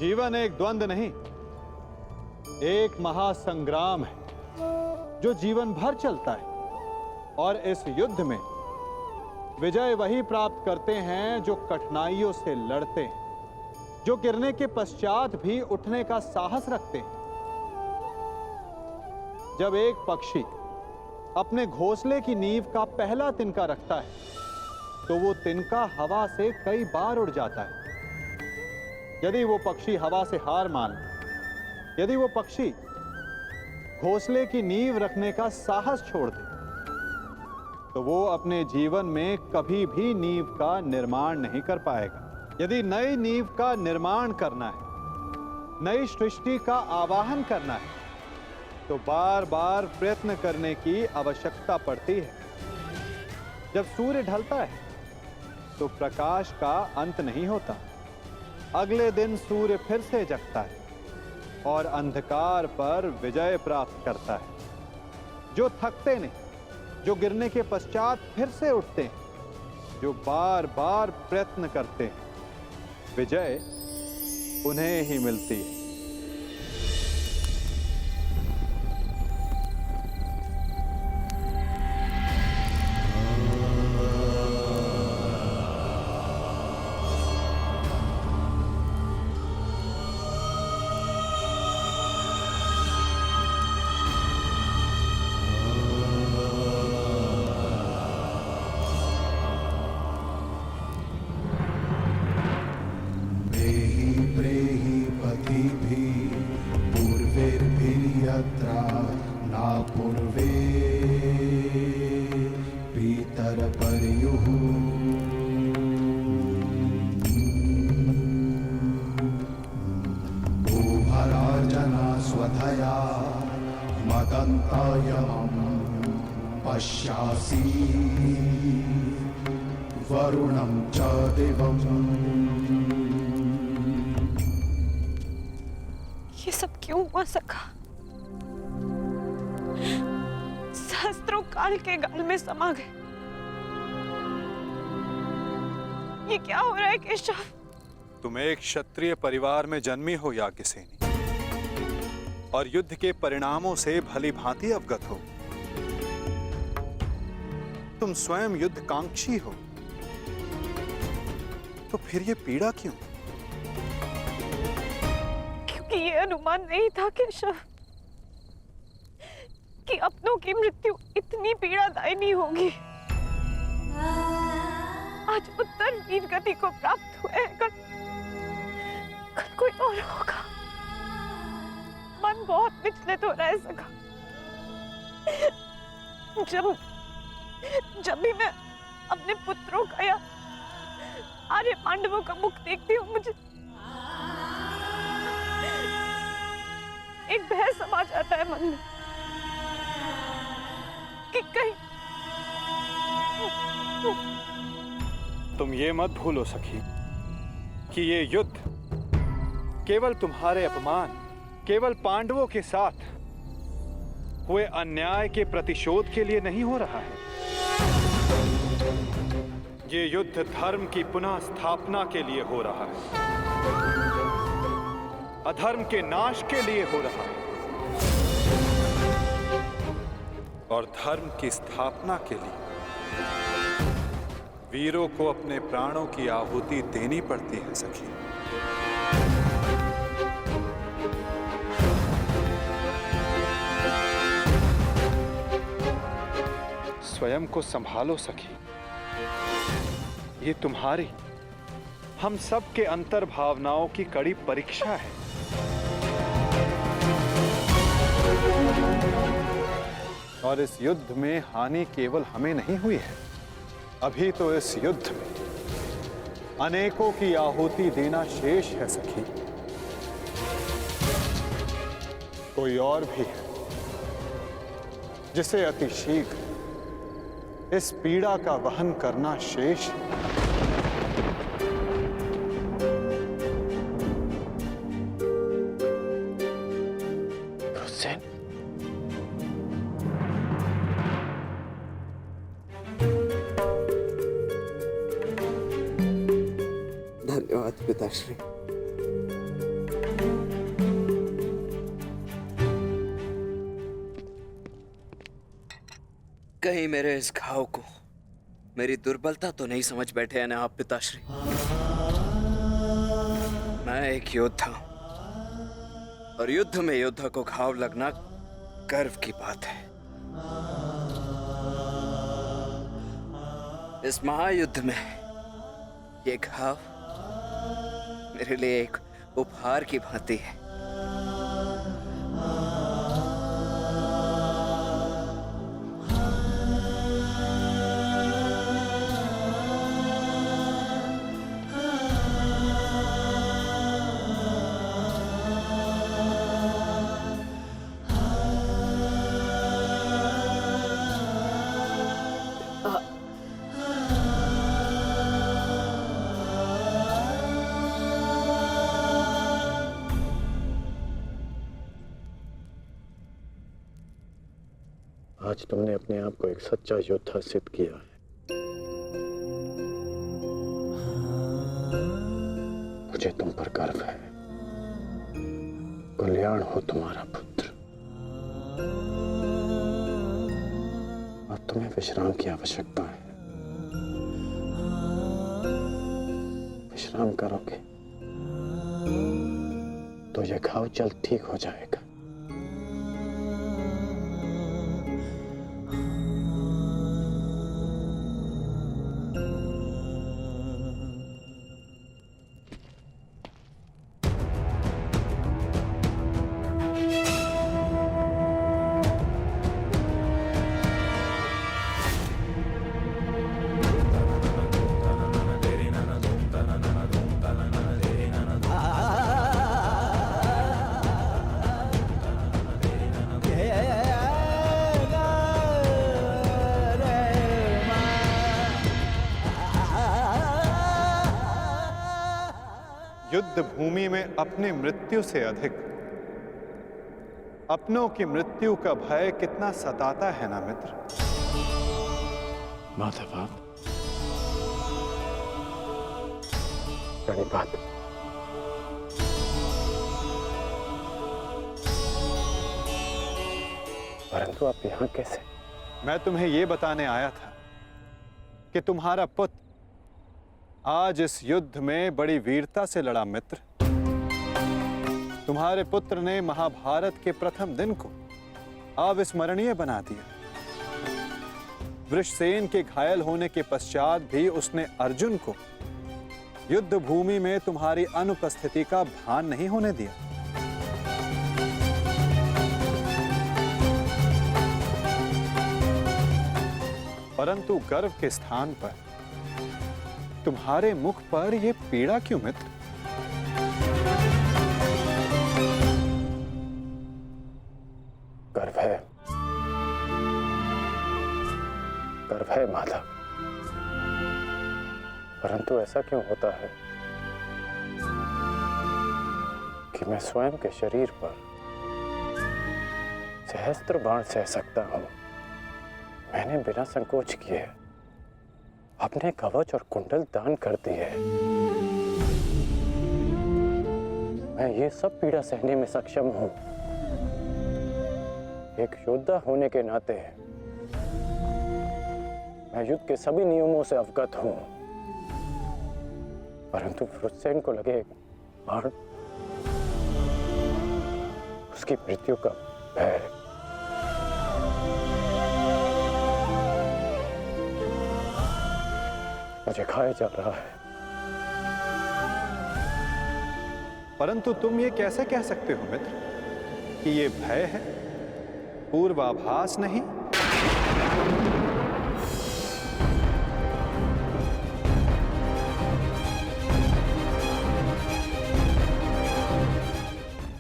जीवन एक द्वंद्व नहीं, एक महासंग्राम है जो जीवन भर चलता है। और इस युद्ध में विजय वही प्राप्त करते हैं जो कठिनाइयों से लड़ते हैं, जो गिरने के पश्चात भी उठने का साहस रखते हैं। जब एक पक्षी अपने घोंसले की नींव का पहला तिनका रखता है तो वो तिनका हवा से कई बार उड़ जाता है। यदि वो पक्षी हवा से हार मान, यदि वो पक्षी घोंसले की नींव रखने का साहस छोड़ दे, तो वो अपने जीवन में कभी भी नींव का निर्माण नहीं कर पाएगा। यदि नई नींव का निर्माण करना है, नई सृष्टि का आवाहन करना है, तो बार बार प्रयत्न करने की आवश्यकता पड़ती है। जब सूर्य ढलता है तो प्रकाश का अंत नहीं होता। अगले दिन सूर्य फिर से जगता है और अंधकार पर विजय प्राप्त करता है। जो थकते नहीं, जो गिरने के पश्चात फिर से उठते हैं, जो बार बार प्रयत्न करते हैं, विजय उन्हें ही मिलती है। पश्यासि वरुणं च दिवम्। ये सब क्यों हुआ सखा? सहस्त्रों काल के गाल में समा गए। ये क्या हो रहा है केशव? तुम एक क्षत्रिय परिवार में जन्मी हो याज्ञसेनी, और युद्ध के परिणामों से भली भांति अवगत हो। तुम स्वयं युद्धकांक्षी हो, तो फिर ये पीड़ा क्यों? क्योंकि ये अनुमान नहीं था केशव कि अपनों की मृत्यु इतनी पीड़ादायिनी होगी। आज उत्तर वीर गति को प्राप्त हुए, कल कोई और होगा। मन बहुत विचलित हो रहा है सखा। जब भी मैं अपने पुत्रों का या आर्य पांडवों का मुख देखती हूँ, मुझे एक भय समा जाता है मन में कि कहीं। तुम ये मत भूलो सखी कि ये युद्ध केवल तुम्हारे अपमान, केवल पांडवों के साथ हुए अन्याय के प्रतिशोध के लिए नहीं हो रहा है। ये युद्ध धर्म की पुनः स्थापना के लिए हो रहा है, अधर्म के नाश के लिए हो रहा है। और धर्म की स्थापना के लिए वीरों को अपने प्राणों की आहुति देनी पड़ती है सखी। स्वयं को संभालो सखी। ये तुम्हारी, हम सब के अंतर भावनाओं की कड़ी परीक्षा है। और इस युद्ध में हानि केवल हमें नहीं हुई है। अभी तो इस युद्ध में अनेकों की आहुति देना शेष है सखी। कोई और भी है जिसे अति शीघ्र इस पीड़ा का वहन करना शेष है। धन्यवाद पिताश्री। कहीं मेरे इस घाव को मेरी दुर्बलता तो नहीं समझ बैठे हैं ना आप पिताश्री? मैं एक योद्धा हूं, और युद्ध में योद्धा को घाव लगना गर्व की बात है। इस महायुद्ध में ये घाव मेरे लिए एक उपहार की भांति है। आज तुमने अपने आप को एक सच्चा योद्धा सिद्ध किया है। मुझे तुम पर गर्व है। कल्याण हो तुम्हारा पुत्र। अब तुम्हें विश्राम की आवश्यकता है। विश्राम करोगे तो यह घाव जल्द ठीक हो जाएगा। युद्ध भूमि में अपनी मृत्यु से अधिक अपनों की मृत्यु का भय कितना सताता है ना मित्र। माधव, प्रणिपात। परंतु आप यहां कैसे? मैं तुम्हें यह बताने आया था कि तुम्हारा पुत्र आज इस युद्ध में बड़ी वीरता से लड़ा मित्र। तुम्हारे पुत्र ने महाभारत के प्रथम दिन को अविस्मरणीय बना दिया। वृषसेन के घायल होने के पश्चात भी उसने अर्जुन को युद्ध भूमि में तुम्हारी अनुपस्थिति का भान नहीं होने दिया। परंतु गर्व के स्थान पर तुम्हारे मुख पर यह पीड़ा क्यों मित्र? गर्व है, गर्व है माधव। परंतु ऐसा क्यों होता है कि मैं स्वयं के शरीर पर सहस्त्र बाण सह सकता हूं। मैंने बिना संकोच किए अपने कवच और कुंडल दान कर दिए। मैं ये सब पीड़ा सहने में सक्षम हूं। एक योद्धा होने के नाते मैं युद्ध के सभी नियमों से अवगत हूं। परंतु वृषसेन को लगे बाण, उसकी मृत्यु का भय। मुझे खाया जा रहा है। परंतु तुम ये कैसे कह सकते हो मित्र कि ये भय है, पूर्वाभास नहीं?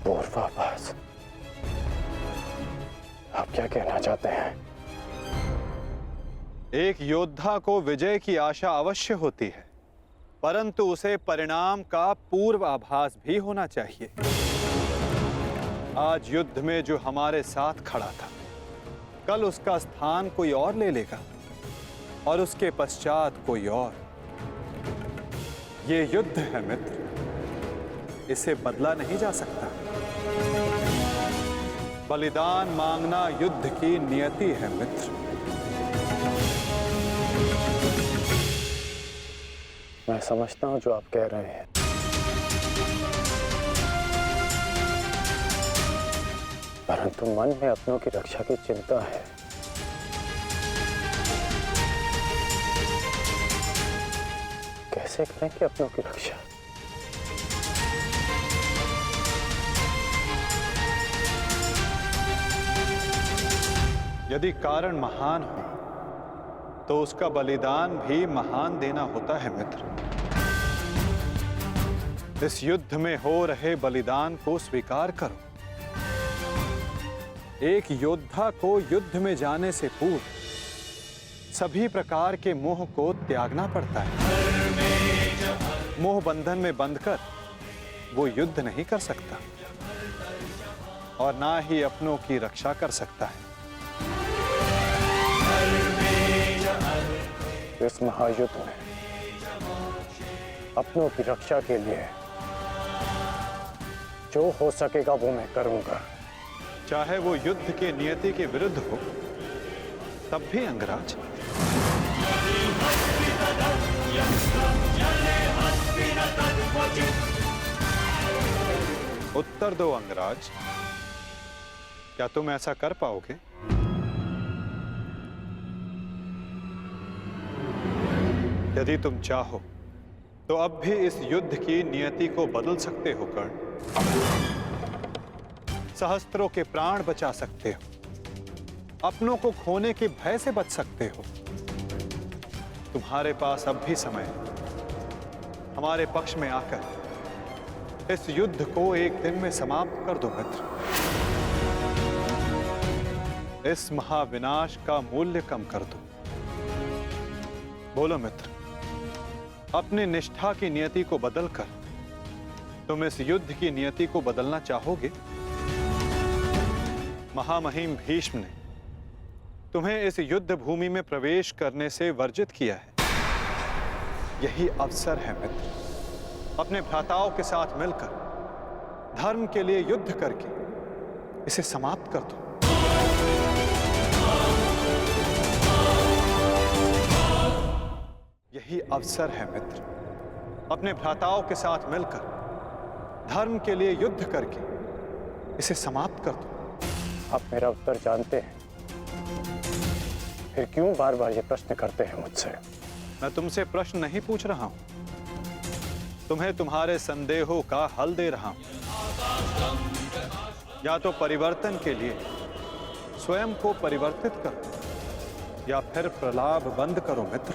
पूर्वाभास? आप क्या कहना चाहते हैं? एक योद्धा को विजय की आशा अवश्य होती है, परंतु उसे परिणाम का पूर्वाभास भी होना चाहिए। आज युद्ध में जो हमारे साथ खड़ा था, कल उसका स्थान कोई और ले लेगा और उसके पश्चात कोई और। ये युद्ध है मित्र, इसे बदला नहीं जा सकता। बलिदान मांगना युद्ध की नियति है मित्र। मैं समझता हूं जो आप कह रहे हैं, परंतु मन में अपनों की रक्षा की चिंता है। कैसे करेंगे अपनों की रक्षा? यदि कारण महान हो तो उसका बलिदान भी महान देना होता है मित्र। इस युद्ध में हो रहे बलिदान को स्वीकार करो। एक योद्धा को युद्ध में जाने से पूर्व सभी प्रकार के मोह को त्यागना पड़ता है। मोह बंधन में बंधकर वो युद्ध नहीं कर सकता और ना ही अपनों की रक्षा कर सकता है। इस महायुद्ध में अपनों की रक्षा के लिए जो हो सकेगा वो मैं करूंगा, चाहे वो युद्ध के नियति के विरुद्ध हो तब भी अंगराज। उत्तर दो अंगराज, क्या तुम ऐसा कर पाओगे? यदि तुम चाहो तो अब भी इस युद्ध की नियति को बदल सकते हो कर्ण। सहस्त्रों के प्राण बचा सकते हो, अपनों को खोने के भय से बच सकते हो। तुम्हारे पास अब भी समय है। हमारे पक्ष में आकर इस युद्ध को एक दिन में समाप्त कर दो मित्र। इस महाविनाश का मूल्य कम कर दो। बोलो मित्र, अपने निष्ठा की नियति को बदलकर तुम इस युद्ध की नियति को बदलना चाहोगे? महामहिम भीष्म ने तुम्हें इस युद्ध भूमि में प्रवेश करने से वर्जित किया है। यही अवसर है मित्र, अपने भ्राताओं के साथ मिलकर धर्म के लिए युद्ध करके इसे समाप्त कर दो। यही अवसर है मित्र, अपने भ्राताओं के साथ मिलकर धर्म के लिए युद्ध करके इसे समाप्त कर दो। आप मेरा उत्तर जानते हैं, फिर क्यों बार बार ये प्रश्न करते हैं मुझसे? मैं तुमसे प्रश्न नहीं पूछ रहा हूं, तुम्हें तुम्हारे संदेहों का हल दे रहा हूं। या तो परिवर्तन के लिए स्वयं को परिवर्तित करो या फिर प्रलाप बंद करो मित्र।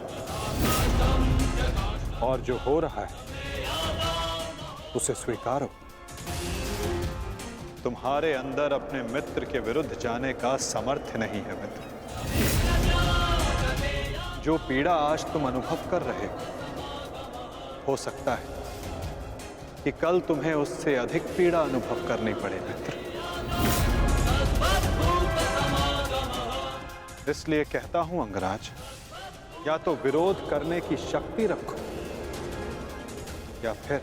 और जो हो रहा है उसे स्वीकारो। तुम्हारे अंदर अपने मित्र के विरुद्ध जाने का सामर्थ्य नहीं है मित्र। जो पीड़ा आज तुम अनुभव कर रहे हो सकता है कि कल तुम्हें उससे अधिक पीड़ा अनुभव करनी पड़े मित्र। इसलिए कहता हूं अंगराज, या तो विरोध करने की शक्ति रखो या फिर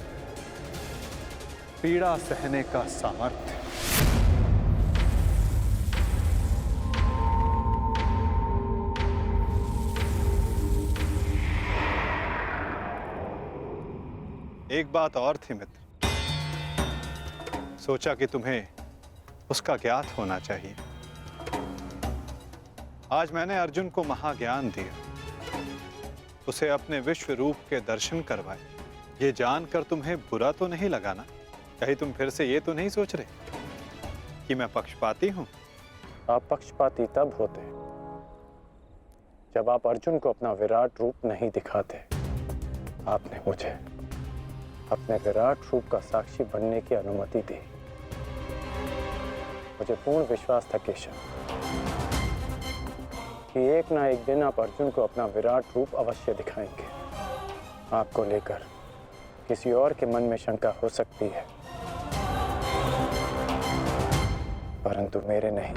पीड़ा सहने का सामर्थ्य। एक बात और थी मित्र, सोचा कि तुम्हें उसका ज्ञात होना चाहिए। आज मैंने अर्जुन को महाज्ञान दिया, उसे अपने विश्व रूप के दर्शन करवाए। ये जानकर तुम्हें बुरा तो नहीं लगा ना? कहीं तुम फिर से ये तो नहीं सोच रहे कि मैं पक्षपाती हूं? आप पक्षपाती तब होते जब आप अर्जुन को अपना विराट रूप नहीं दिखाते। आपने मुझे अपने विराट रूप का साक्षी बनने की अनुमति दी। मुझे पूर्ण विश्वास था केशव कि एक ना एक दिन आप अर्जुन को अपना विराट रूप अवश्य दिखाएंगे। आपको लेकर किसी और के मन में शंका हो सकती है, परंतु मेरे नहीं।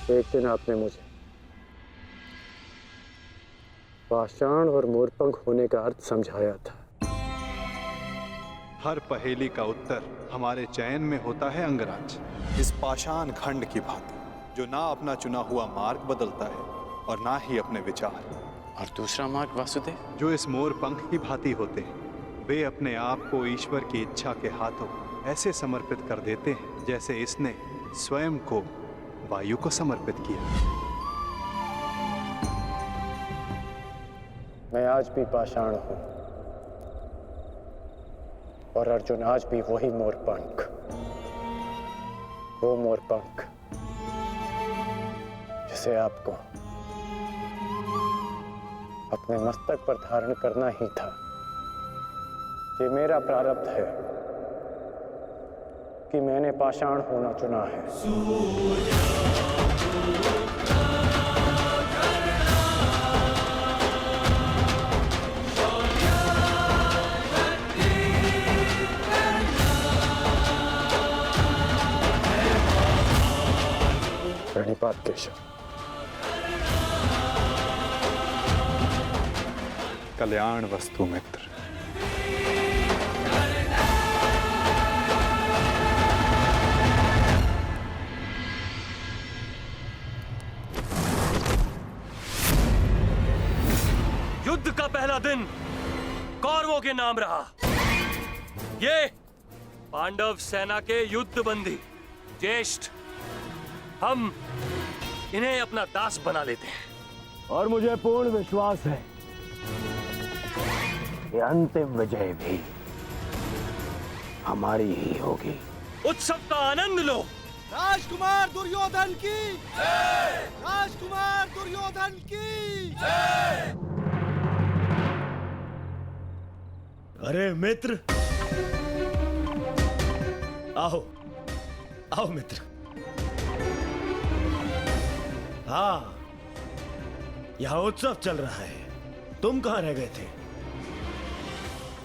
एक दिन आपने मुझे पाषाण और मोरपंख होने का अर्थ समझाया था। हर पहेली का उत्तर हमारे चयन में होता है अंगराज। इस पाषाण खंड की भांति जो ना अपना चुना हुआ मार्ग बदलता है और ना ही अपने विचार। और दूसरा मार्ग वासुदेव? जो इस मोर पंख की भांति होते हैं, वे अपने आप को ईश्वर की इच्छा के हाथों ऐसे समर्पित कर देते हैं जैसे इसने स्वयं को वायु को समर्पित किया। मैं आज भी पाषाण हूं और अर्जुन आज भी वही मोरपंख, वो मोरपंख जिसे आपको अपने मस्तक पर धारण करना ही था। ये मेरा प्रारब्ध है कि मैंने पाषाण होना चुना है। प्रणिपात केशव। कल्याण वस्तु मित्र। युद्ध का पहला दिन कौरवों के नाम रहा। ये पांडव सेना के युद्ध बंदी ज्येष्ठ, हम इन्हें अपना दास बना लेते हैं। और मुझे पूर्ण विश्वास है कि अंतिम विजय भी हमारी ही होगी। उत्सव का आनंद लो। राजकुमार दुर्योधन की राजकुमार दुर्योधन की। अरे मित्र, आओ आओ मित्र। हाँ, यहाँ उत्सव चल रहा है। तुम कहाँ रह गए थे?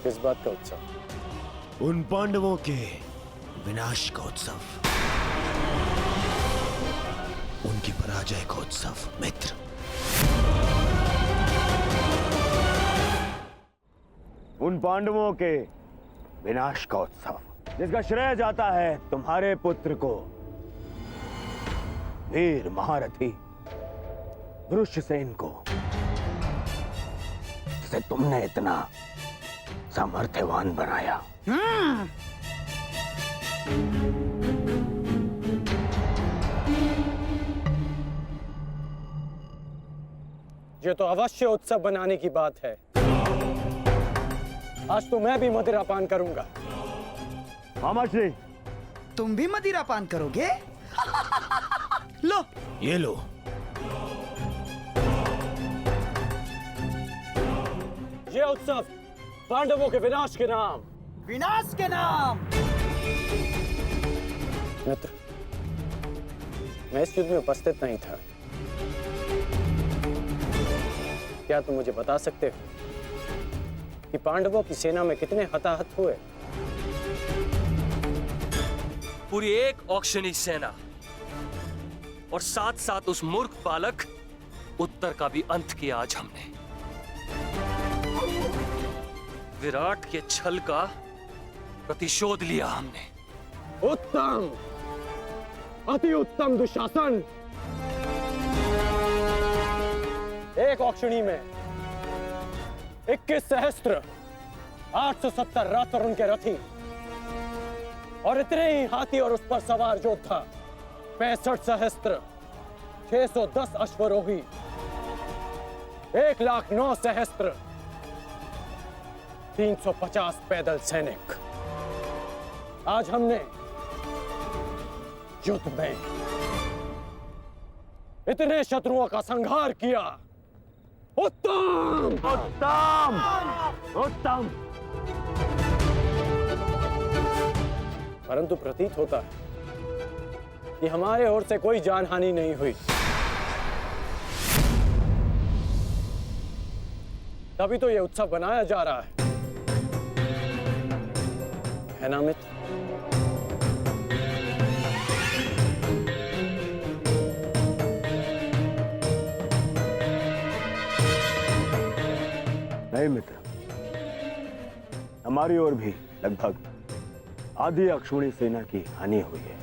किस बात का उत्सव? उन पांडवों के विनाश का उत्सव, उनकी पराजय का उत्सव मित्र। उन पांडवों के विनाश का उत्सव जिसका श्रेय जाता है तुम्हारे पुत्र को, वीर महारथी वृषसेन को, जिसे तुमने इतना सामर्थ्यवान बनाया। ये तो अवश्य उत्सव बनाने की बात है। आज तो मैं भी मदिरा पान करूंगा। मामा श्री, तुम भी मदिरा पान करोगे? लो, ये लो। ये उत्सव पांडवों के विनाश के नाम। विनाश के नाम। मित्र, मैं इस युद्ध में उपस्थित नहीं था। क्या तुम मुझे बता सकते हो कि पांडवों की सेना में कितने हताहत हुए? पूरी एक औक्षणी सेना और साथ साथ उस मूर्ख बालक उत्तर का भी अंत किया आज हमने। विराट के छल का प्रतिशोध लिया हमने। उत्तम, अति उत्तम दुशासन। एक औक्षणी में 21 सहस्त्र 870 रथ और उनके रथी और इतने ही हाथी और उस पर सवार योद्धा 65 सहस्त्र 610 अश्वरोही 1,09,000 सहस्त्र 350 पैदल सैनिक। आज हमने युद्ध में इतने शत्रुओं का संहार किया। उत्तम उत्तम उत्तम। परंतु प्रतीत होता है कि हमारे ओर से कोई जानहानि नहीं हुई। तभी तो यह उत्सव बनाया जा रहा है ना मित्र? नहीं मित्र, हमारी ओर भी लगभग आधी अक्षुणी सेना की हानि हुई है।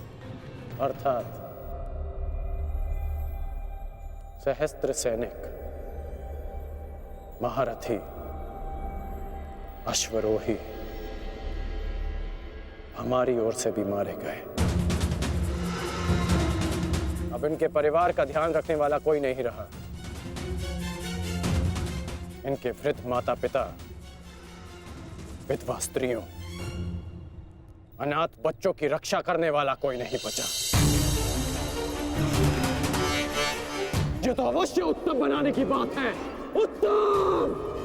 अर्थात सहस्त्र सैनिक, महारथी, अश्वरोही हमारी ओर से भी मारे गए। अब इनके परिवार का ध्यान रखने वाला कोई नहीं रहा। इनके वृद्ध माता पिता, विधवा स्त्रियों, अनाथ बच्चों की रक्षा करने वाला कोई नहीं बचा। ये तो अवश्य उत्तम बनाने की बात है। उत्तम!